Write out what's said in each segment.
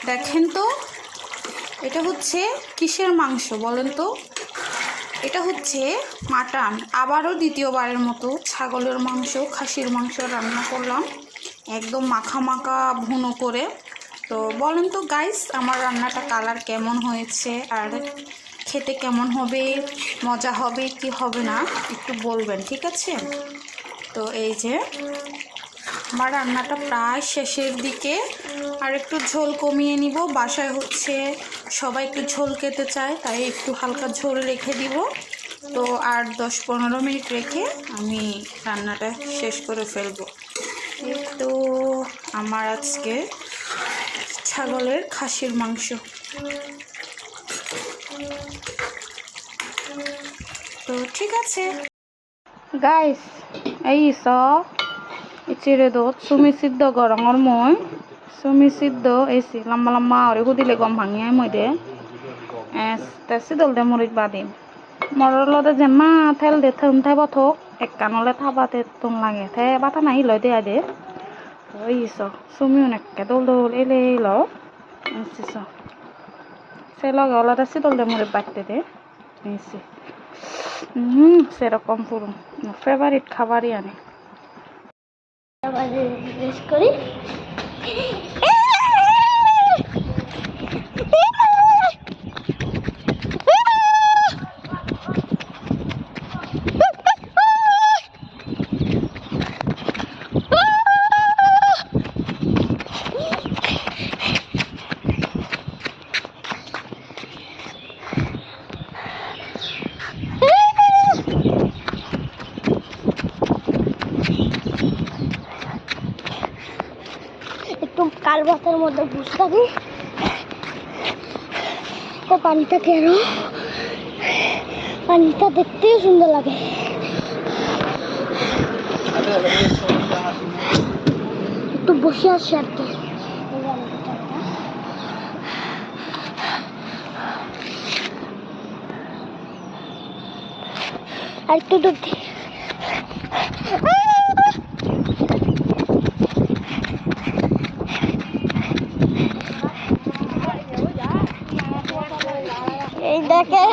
দেখেন তো এটা হচ্ছে কিসের মাংস বলেন তো? এটা হচ্ছে মাটন। আবারও দ্বিতীয়বারের মতো ছাগলের মাংস, খাসির মাংস রান্না করলাম, একদম মাখা মাখা ভুনো করে। তো বলেন তো গাইস, আমার রান্নাটা কালার কেমন হয়েছে আর খেতে কেমন হবে, মজা হবে কি হবে না একটু বলবেন, ঠিক আছে? তো এই যে আমার রান্নাটা প্রায় শেষের দিকে, আর একটু ঝোল কমিয়ে নিব। বাসায় হচ্ছে সবাই একটু ঝোল খেতে চায়, তাই একটু হালকা ঝোল রেখে দিব। তো আর 10-15 মিনিট রেখে আমি রান্নাটা শেষ করে ফেলবো। তো আমার আজকে ছাগলের খাসির মাংস। তো ঠিক আছে গাইস, এই চিড়ে দুধ সুমি সিদ্ধ গরঙর মই সুমি সিদ্ধ এসি লম্বা লম্বা ওরে হুদিলে গম ভাঙি মই দে সিদল দে মরিচ বাদিম মরলতে যে মা থেল দে থম থাই বথক এক কানলে থাবাতে তুম লাগে থে বাতা নাই লয় দে আদে ওই সুমি অনেককে দোল দোল এলে ল এসিস সে লগে ওলাতে সিদল দে মরিচ বাটতে দে এসি সেরকম পুরো ফেভারিট খাবারই আনে করি। একটু কালবাতের মধ্যে বসে থাকি, তো পানিটা কেন, পানিটা দেখতেও সুন্দর লাগে। একটু বসে আসি আর কি। আর একটু দূর থেকে এই দেখে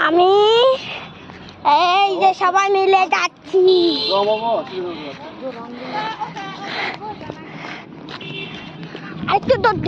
আমি এই যে সবাই মিলে যাচ্ছি। একটু দৌড়